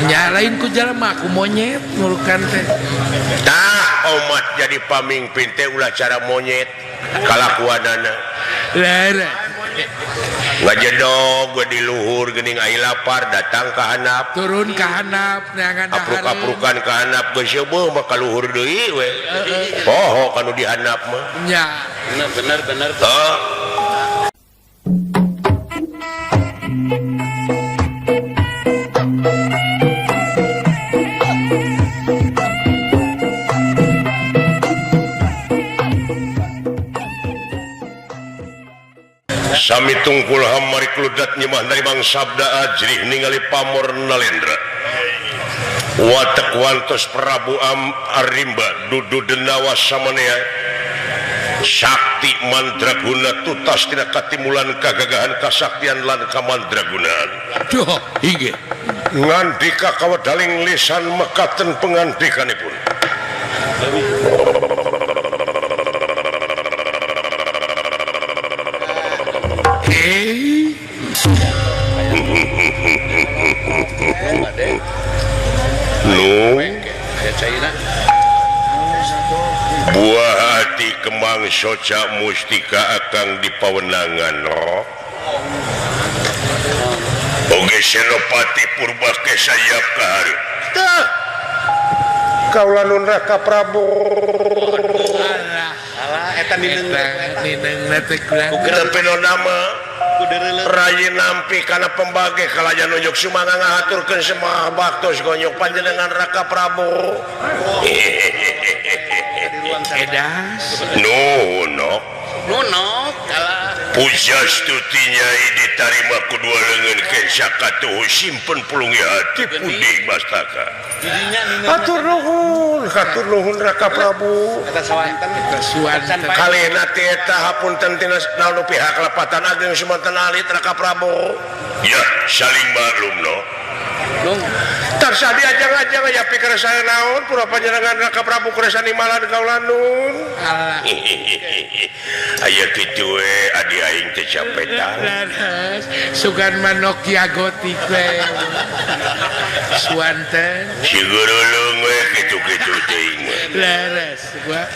nyalain ku jelema aku monyet ngurukan teh tah umat jadi pamimpin teh ulah cara monyet kalakuanana lara ngajedog gue di luhur geuning ai lapar datang ka handap turun ka handap neangan dahar apruk-aprukan ka handap geus beuh mah ka luhur deui we poho kanu di handap mah nya bener sami tungkul hamari kludat nyemah dari Bang Sabda ajrih ningali pamor nalendra watek wantos Prabu Arimba dudu denawa samanea sakti mandraguna tutas tina katimulan kagagahan kasaktian lan kamandragunaan duh hige ngandika kawadaling lisan mekaten pengandikanipun buah hati kembang soca mustika akan dipawenangan oge Senopati Purbakesa sayap kahari kaulah nun Raka Prabu eta nineng teh kurang nama Rai nampi karena pembagi kalayan nunjuk sumanga ngahaturkeun semua baktos gonyok panjenengan Raka Prabu edas nuno kalah puja stutinya ditarima kedua lengan kensakatuh simpen pulungi hati pudih bastaka atur nuhun Raka Prabu eta sawanten kalena teh eta hapunten tina naon pihak Lepatan Ageng Sumatera Alit Raka Prabu ya saling maklum tarsa diajang-ajang ya pikir saya naon pura panjenengan Raka Prabu kuresan imalan kaulanun aya kitu we adi aing teh capetan sugan manok yagotik we suanten si gurulung we kitu-kitu teuing laras gua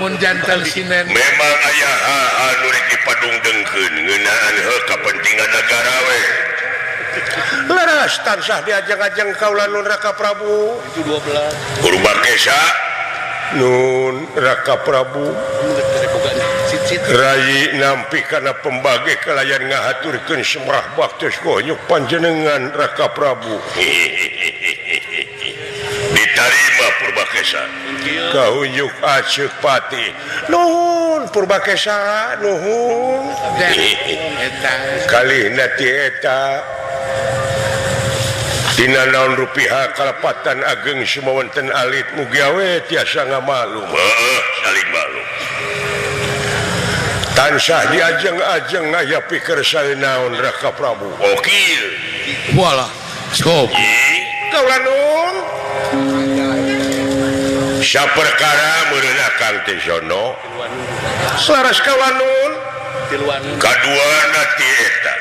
mun jantel sinen memang aya anu rek dipadungdengkeun ngeunaan kepentingan negara we laras tansah diajang-ajang kaulanun Raka Prabu itu 12 Purbakesa nun Raka Prabu Rai nampi karena pembagi kalayan ngahaturkeun semrah baktos gonyok panjenengan Raka Prabu diterima Purbakesa kaunjuk aceuk pati nuhun Purbakesa nuhun kalihna ti eta dina naon rupiah Kalepatan Ageng Sumawanten Alit mugi awe tiasa ngamaklum saling maklum tansah diajeng-ajeng ngayapi kersane naon Raka Prabu okil walah sok kaulanun saperkara meureun Kang Tesono saras kaulanun kaduana ti eta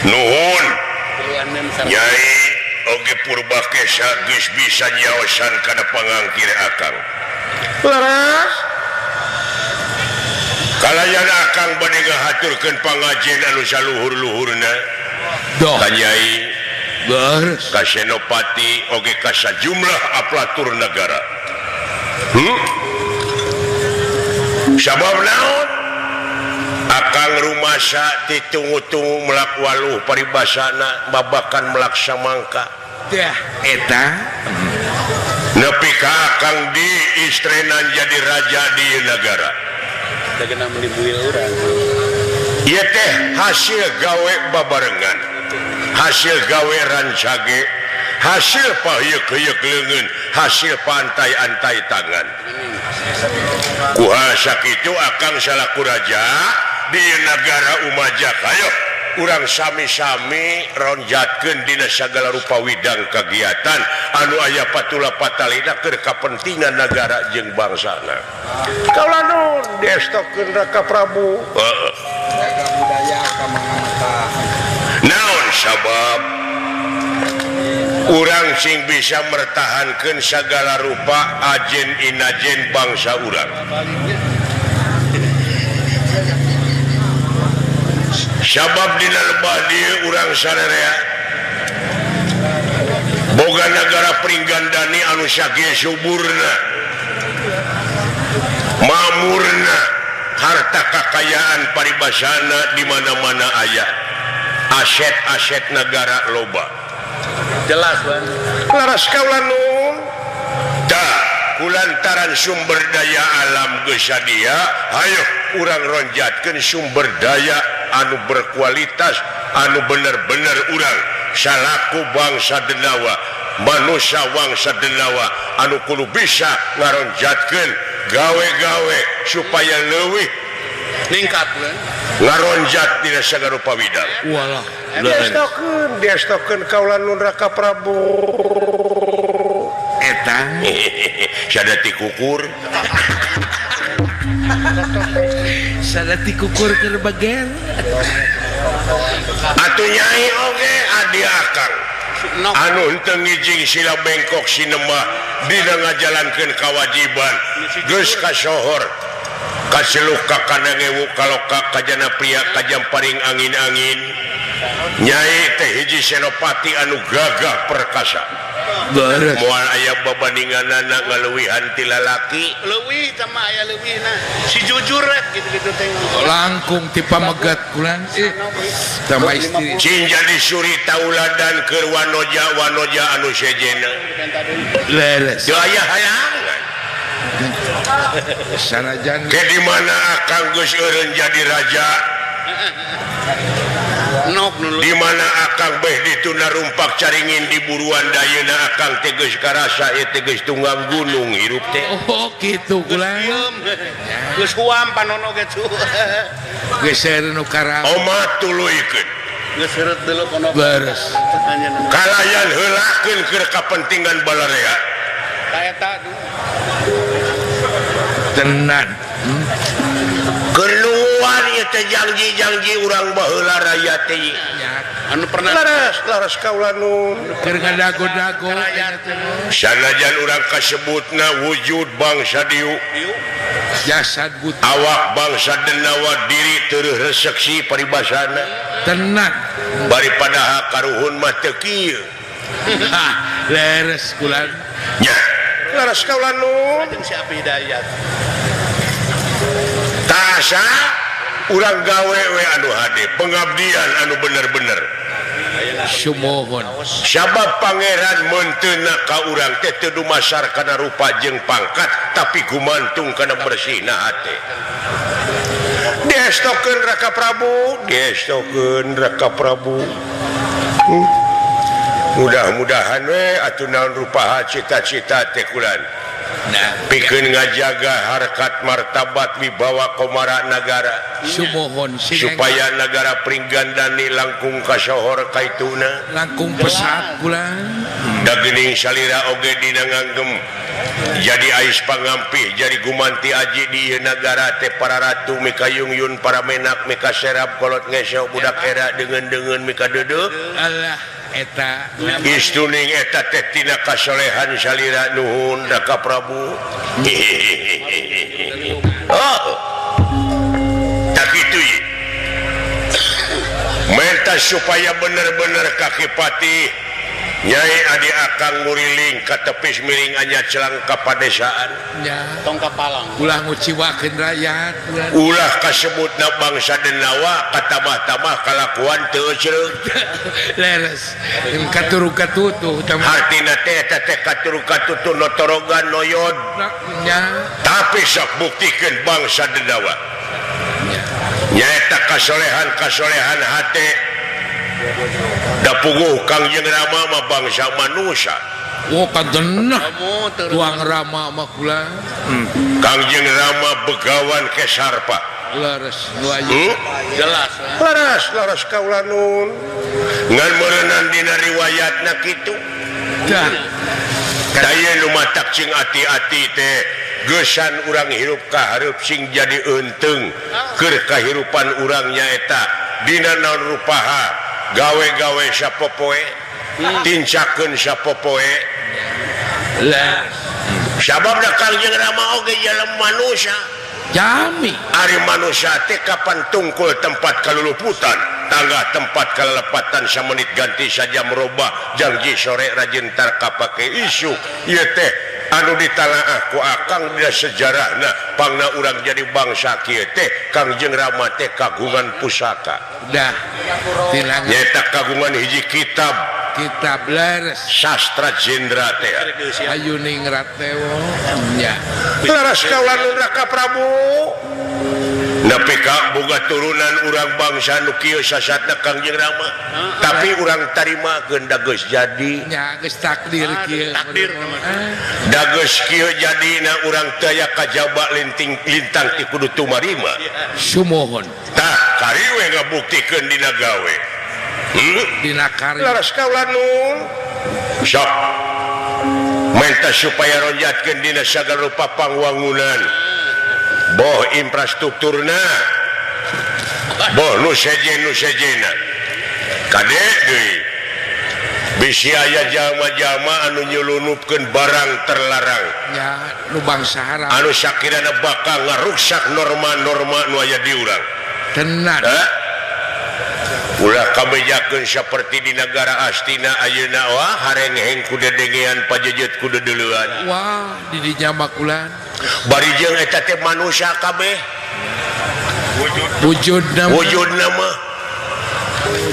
nuhun Nyai oge Purbakesa geus bisa nyaosan kana pangangkir akang laras kalayan akang bade ngahaturkeun pangajian anu saluhur-luhurna ka Nyai ka Senopati oge ka sajumlah aparatur negara sabab naon akang rumasa ditunggu-tunggu melak waluh paribasana babakan melak samangka dah eta nepi ka akang di istrenan jadi raja di negara dagena menibuil urang ieu teh hasil gawe babarengan hasil gawe rancage hasil paheuk-heuk leungeun hasil pantai-antai tangan kuasa kitu akang salaku raja di negara Umajak ayo urang sami-sami ronjatkeun dina sagala rupa widang kagiatan anu aya patula patalina keur kapentingan negara jeung bangsana kaula nun diestokeun Raka Prabu jaga budaya ka mangata naon sabab urang sing bisa mertahankan segala rupa ajen inajen bangsa urang sabab dina lebah dieu urang sadaya boga negara pringgandani anu sakieu suburna mamurna harta kekayaan paribasana di mana-mana aya aset-aset negara loba jelas Bang laras kaula nun da kulantaran sumber daya alam geus sadia hayo urang ronjatkeun sumber daya anu berkualitas anu bener-bener urang salaku bangsa Denawa manusia bangsa Denawa anu kudu bisa ngaronjatkeun gawe-gawe supaya leuwih ningkat Bang ngaronjat dina sagala rupa widang walah diastokeun kaula nun Raka Prabu eta sadati kukur sadati kukur keur bager atuh nyai oge adi akang anu henteu ngijing sila bengkok sinema dina ngajalankeun kawajiban geus kasohor kaseluk ka kana ngewu kaloka kajana pria kajam paring angin-angin nyai teh hiji senopati anu gagah perkasa beres moal aya babandinganana ngaleuwihan ti lalaki leuwih sama aya leuwihna si jujur rek gitu-gitu teh langkung ti pamegat kulan tambah istri cing jadi suri tauladan keur wanoja anu sejena leres teu aya halangan sanajan ke di mana akang geus eureun jadi raja nok nu di mana akang beh dituna rumpak caringin di buruan dayeuna akang teh geus karasa ieu teh geus tunggang gunung hirup teh oh kitu kulan geus huam panono gitu geser nu karam omah tuluikeun geus seureut deuleu kono beres kalayan heulakeun keur kapentingan balarea kayak tak tenan keluar ieu teh janji-janji urang baheula raya teh anu pernah laras kaula nun keur ngadago-dago sanajan urang kasebutna wujud bangsa diu jasad buta awak bangsa Denawa diri teu reseksi paribasana tenan bari padaha karuhun mah teu kieu leres kulan nya laras kaula nun jeung si Abi Hidayat tasa urang gawe we anu hade pengabdian anu bener-bener sumohon sabab pangeran menteuna ka urang teh teu dumasar kana rupa jeung pangkat tapi gumantung kana bersihna hate diestokeun Raka Prabu mudah-mudahan we atuh naon rupaha cita-cita teh kulan nah pikeun ngajaga harkat martabat wibawa komara nagara sumohon supaya negara pringgandani langkung kasohor kaituna langkung pesat kulan da geuning salira oge dina nganggem jadi ais pangampih jadi gumanti aji di ieu nagara teh para ratu mika yungyun para menak mika serap kolot ngesok budak era dengan mika deudeuh Allah eta istuning eta teh tina kasolehan salira nuhun Raka Prabu oh tak kitu ye menta supaya bener-bener kaki pati Nyai adi akang nguriling ka tepis miring anya celang ka padesaan ya tong kapalang ulah nguciwakeun rakyat ulah kasebutna bangsa Denawa katamah-tamah kalakuan teu ceureuh leres katuru-katutu hartina teh eta teh katuru-katutu notorogan noyod nya tapi sok buktikeun bangsa Denawa nyaeta kasolehan hate da puguh Kangjeng Rama mah bangsa manusia oh kagenah tuang Rama mah kula Kangjeng Rama begawan ke sarpa leres nu aya laras kaula nun ngan meureunnan dina riwayatna kitu dah daya nu matak cing ati-ati teh geusan urang hirup ka hareup sing jadi eunteng keur kahirupan urang nyaeta dina naon rupaha gawe-gawe sapopoe tincakeun sapopoe Lah sababna Kangjeng Rama oge jalan manusia jami ari manusia teh kapan tungkul tempat kaluluputan tangga tempat kalelepatan samenit ganti saja merubah janji sore rajin tar kapake isu ieu teh anu ditalaah ku akang dina sejarahna pangna urang jadi bangsa kieu teh Kangjeng Rama teh kagungan pusaka dah tilangan nyaeta kagungan hiji kitab leres sastra jendra teh ayu ningrat tewo nya laras kaulan Raka Prabu nepi ka boga turunan urang bangsa nu kieu sasatna Kangjeng Rama tapi urang tarimakeun da geus jadi nya geus takdir kieu da geus kieu jadina urang teu aya kajaba lintang ti kudu tumarima sumohon tah kariwe ngabuktikeun dina gawe dina karya laras kaulan sok menta supaya ronjatkeun dina sagala rupa pangwangunan boh infrastrukturna boh nu sejena kade deui bisi aya jalma-jalma anu nyelunupkeun barang terlarang nya nu bangsa haram anu sakirana bakal ngaruksak norma-norma nu aya di urang tenan ulah kabejakeun saperti di negara Astina ayeuna wah hareng-heng ku dedengean pajejeut ku dedeuleuan wah di dinya makulan bari jeung eta teh manusia kabeh wujudna mah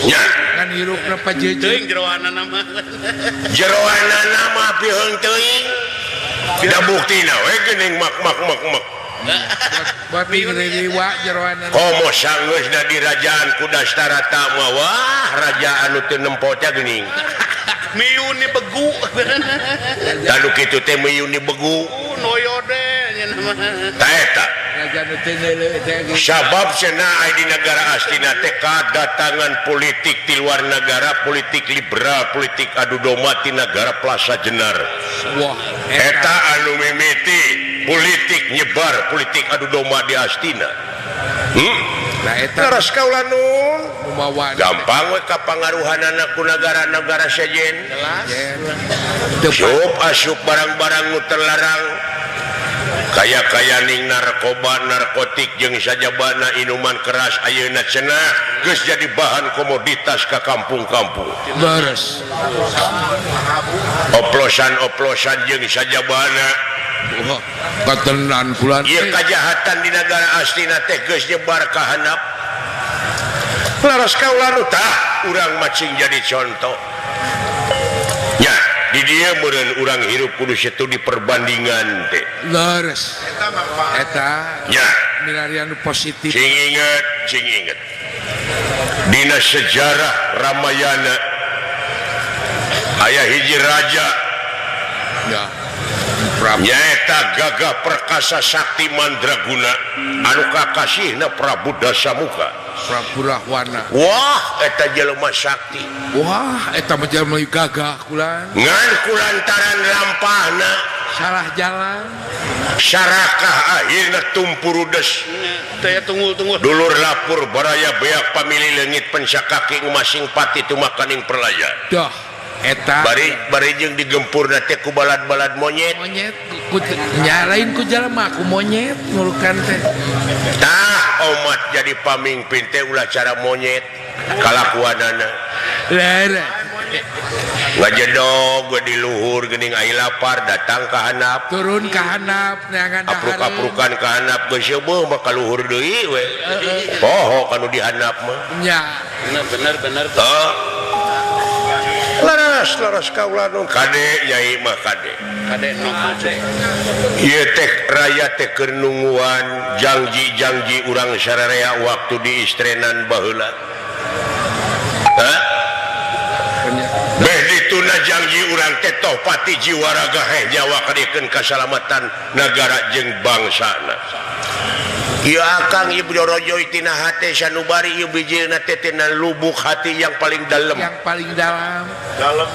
nya kan hirupna pajejeut teuing jeroana nama piheung teuing da buktina we geuning mak babi ngeriwa jeroana komo sanggeusna di rajaan ku Dastarata mah wah raja anu teu nempotnya geuning miuni begu tanu kitu teh meyuni begu noyode nya nama ta eta raja nu teu neuleuh teh sabab cenah aya di negara Astina teh kadatangan politik di luar negara politik liberal politik adu domba ti negara Plaza Jenar wah eta anu mimiti politik nyebar politik adu domba di Astina nah eta laras kaulan lumawan gampang we kapangaruhanana ku negara-negara sejen tepat asup barang-barang nu terlarang kaya ning narkotik jeung sajabana inuman keras ayeuna cenah geus jadi bahan komoditas ka kampung-kampung beres oplosan jeung sajabana wah katenan kulan ieu kajahatan di negara Astina teh geus nyebar ka handap laras kaulan tah urang macing jadi contoh nya di dieu meureun urang hirup kudu studi perbandingan teh leres eta nya milarian positif cing inget dina sejarah Ramayana aya hiji raja ya nyaeta Gagah Perkasa Sakti Mandraguna anu kakasihna Prabu Dasamuka Prabu Rahwana wah eta jelema sakti wah eta mah jalma gagah kulan ngan kulantaran lampahna salah jalan sarakah akhirna tumpurudes teh tunggu dulur lapur baraya beak pamili leungit pencakaki masing pati tumakaning perlayan dah eta bari jeung digempurna teh ku balad-balad monyet nyalain ku jalma ku monyet nulukan teh tah omat jadi pamimpin teh ulah cara monyet kalakuanana lara ngajedog di luhur geuning ai lapar datang ka handap turun ka handap neangan dahar apruk-aprukan ka handap geus beuh mah ka luhur deui we poho kanu di handap mah nya bener laras kaulan kade nyai mah kade ieu teh raya teh keur nungguan janji urang sararea waktu di istrenan baheula beh dituna janji urang teh toh pati jiwa raga nyawa kadikeun kasalamatan negara jeung bangsana ieu akang ieu Jorojo tina hate sanubari ieu bijilna teh tina lubuk hati yang paling dalam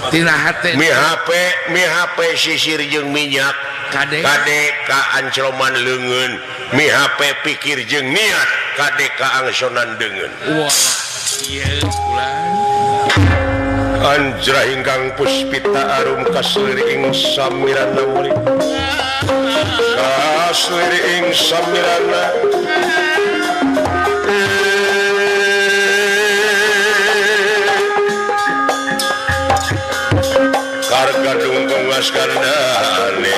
tina hate mi HP sisir jeung minyak kade ka ancloman leungeun mi HP pikir jeung niat kade ka angsonan deungeun wah ieu kulan Anjra hinggang puspita arum kasliring samirana murid kasliring samirana karga dungkong askardane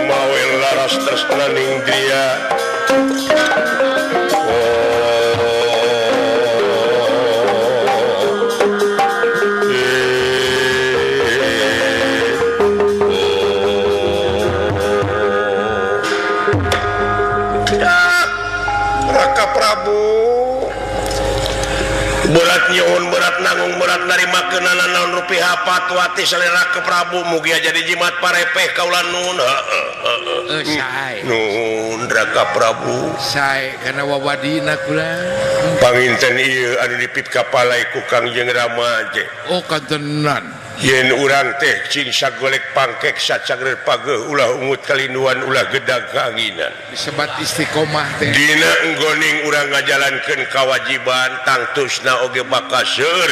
mawel laras tresnaning dia berat nyohun berat nanggung berat narima kenanan naon rupiah patwati selera ke Prabu mugi jadi jimat parepeh kaulah nun Sae nun Raka Prabu sae karena wawadina kula panginten ieu anu dipit kapalai ku Kangjeng Rama je oh kantenan yen urang teh cing sagolek pangkek sacagrer pageuh ulah ungut kalinduan ulah gedag kaanginan disebat istiqomah teh dina enggoning urang ngajalankeun kawajiban tangtusna oge bakaseur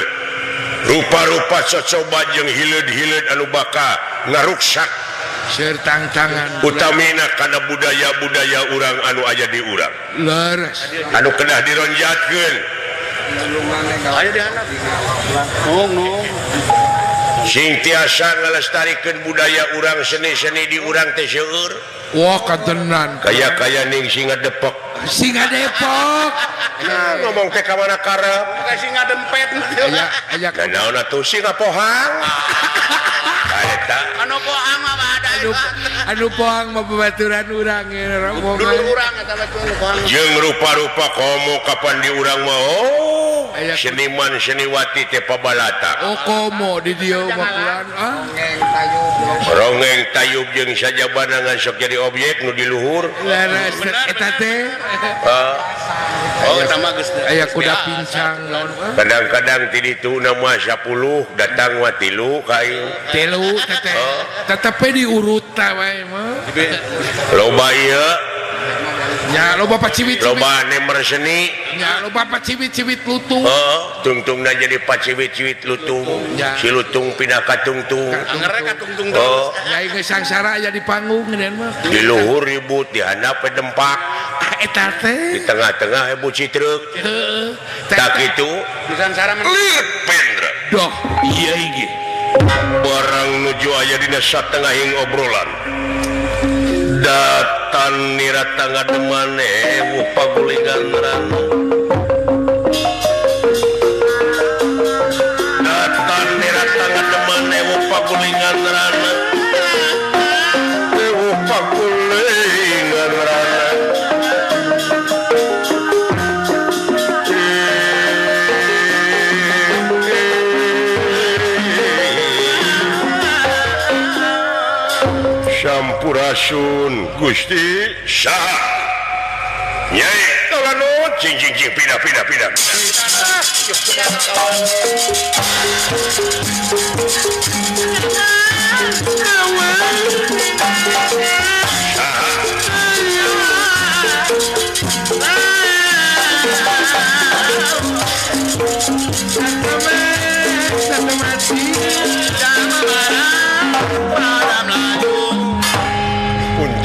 rupa-rupa cocoba jeung hileud-hileud anu baka ngaruksak seur tangtangan utamina kana budaya-budaya urang anu aya di urang leres anu kedah dironjatkeun Ayo dihanap. Nung. sing tiasa ngalestarikeun budaya urang seni-seni di urang teh seueur wah kantenan kaya-kaya ning singa depok singa Depok ngomong teh ka mana karep Kasih ngadempet. aya dan naon atuh singa pohang eta Anu pohang mah ada. anu pohang mah babaturan urang Dulu urang eta betul pohang. jeung rupa-rupa komo kapan di urang mah Aya seniman seniwati teh pabalata oh komo di dieu mah kulan rongeng tayub jeung sajabana ngan sok jadi objek nu di luhur leres eta teh Oh, eta mah geus. aya kuda pincang naon kadang-kadang ti ditu nama 10 datang wa 3 kain telu teteh tetep diurut wae mah loba ieu nya loba pacibit-cibit loba nemer seni nya loba pacibit-cibit lutung tungtungna jadi pacibit-cibit lutung Ya. si lutung pindah ka tungtung Ngerek tung-tung oh nyai geus sangsara aya di panggung gedean mah di luhur ribut di handap dempak eta teh di tengah-tengah ibu citruk heeh tak itu Pisan sara men. lihat pendra doh iya inggih barang nuju aya dina satengahing obrolan datan nirata ngademane pagulingan rana datan nirata ngademane pagulingan rana pagulingan rana Sampurasun Gusti saha Nyai kalanut cing pindah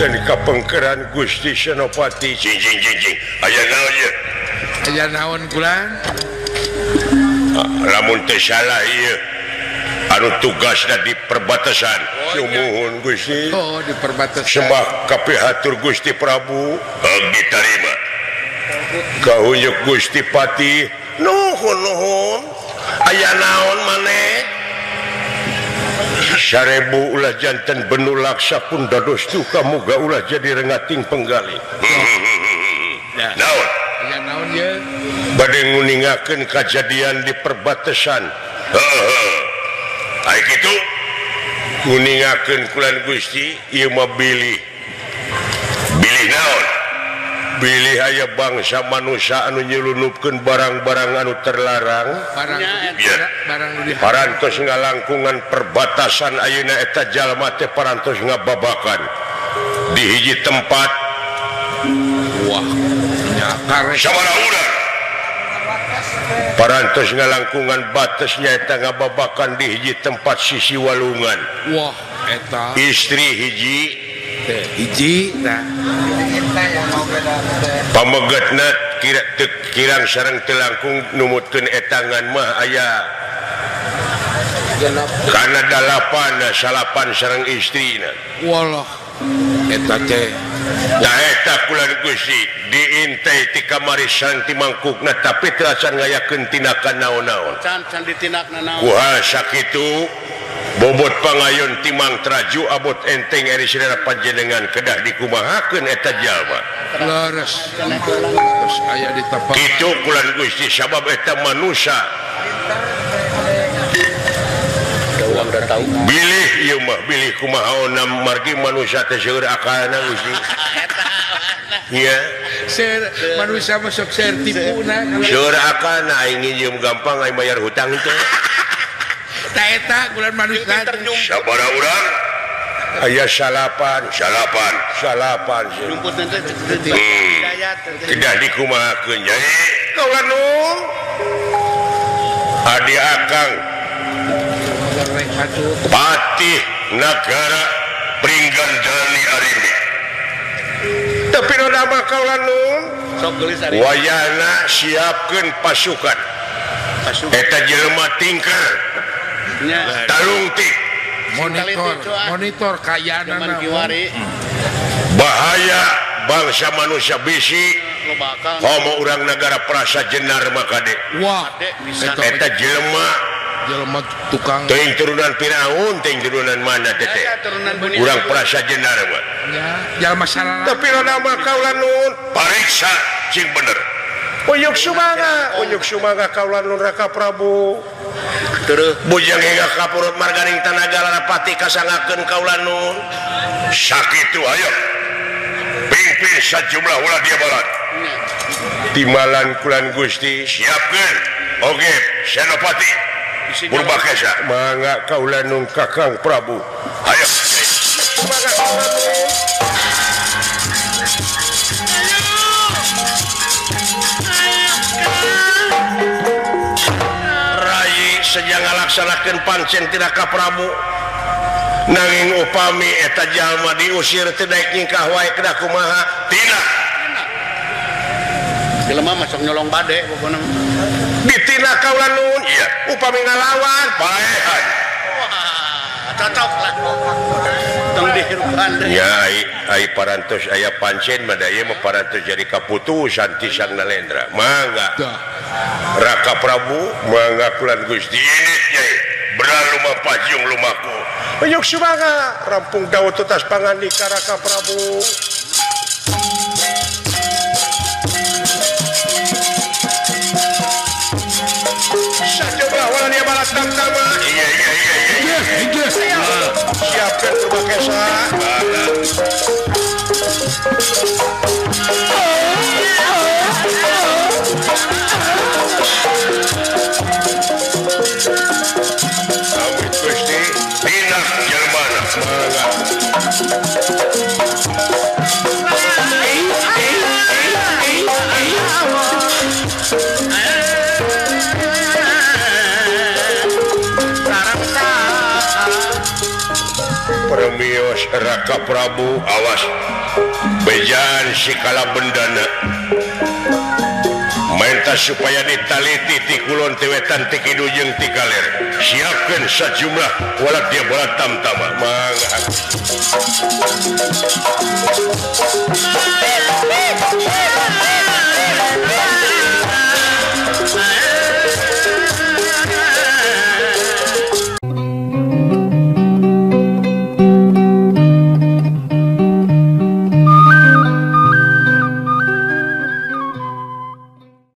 punten kapengkeran Gusti Senopati cing aya naon ye aya naon kulan lamun teh salah ieu anu tugasna di perbatasan sumuhun Gusti oh di perbatasan sembah kapihatur Gusti Prabu ditarima kahuyuk Gusti Pati nuhun aya naon maneh 1000 ulah janten benu laksa pun dados duka muga ulah jadi rengating penggali naon aya naon ye bade nguningakeun kajadian di perbatasan ai kitu nguningakeun kulan Gusti ieu mah bilih naon bilih aya bangsa manusia anu nyelundupkeun barang-barang anu terlarang barang Ya. barang nu diha parantos ngalangkungan perbatasan ayeuna eta jalma teh parantos ngababakan di hiji tempat wah nya sabaraha urang parantos ngalangkungan batasnya eta ngababakan di hiji tempat sisi walungan. Wah eta Istri hiji hiji nah pamegetna kirang sareng teu langkung numutkeun etangan mah aya kana salapan sareng istrina. walah eta teh Nah eta kulan Gusti diintai ti kamari sareng ti mangkukna tapi teu acan ngayakeun tindakan naon-naon. Can ditinakna naon. Kuha sakitu bobot pangayon timang traju abot enteng eri saudara panjenengan kedah dikumahakeun eta jalma. leres terus aya di tapak Kitu kulan Gusti sabab eta manusia bilih ieu mah bilih kumahaonna margi manusia teh seueur akalna Gusti. Iya, manusia masuk ser tipuna seueur akalna aing nginjem gampang aing bayar hutang teh. tah eta bulan manusia Sabaraha urang aya salapan. Nyumput nanti dayat. Kedah dikumahakeun jadi kaulah nung adi akang Patih Nagara Pringgandani Arimbi. Tapi nama kaulah nung Sok geulis ari. wayana siapkeun pasukan. Eta jelema tingker Nya talungtik monitor zaman kayana kiwari bahaya bangsa manusia bisi lo bakal homo urang negara perasa jenar makade. wah Dek, bisa. Eta jelema jelema tukang teuing turunan Firaun teuing turunan mana teh teh. Aya turunan Bani Urang perasa jenar mah. nya jalma sarala Tapi nama kaulah nun pariksa cing bener. Uyuk sumanga kaulah nun Raka Prabu. Terus Bujang hingga kapurut marganing Tanagala pati kasangakeun kaulah nun. Sakitu ayo. Pimpin sajumlah ulah dia barat. Timalan kulan Gusti siapkeun oge Senopati Purbakesa mangga kaulah nun Kakang Prabu. Ayo. Mangga kaulah nun. Sejak ngalaksanakeun pancen tidak ka Prabu nanging upami eta jalma diusir teu daek nyingkah wae kedah kumaha tina jelema masuk nyolong bade pokona. ditina kaulah nun iya upami ngalawan paehan Wah, cocok lah. Tong dihirupan deui. ya ai parantos aya pancen mah da ieu mah parantos jadi kaputusan ti Sang Nalendra mangga dah Raka Prabu mangga kulan Gusti ini nyai berlalu mapajung lumaku uyuk sumanga rampung daud tutas pangandika Raka Prabu. Sajumlah wala dia balas tamtama iya siapkan Purbakesa Amit Gusti pindah jelmana mangga Permios Raka Prabu awas bejaan sikala bendana minta supaya ditaliti ti kulon ti wetan ti kidu jeung ti kaler siapkeun sajumlah walak dia bola tamtama mangga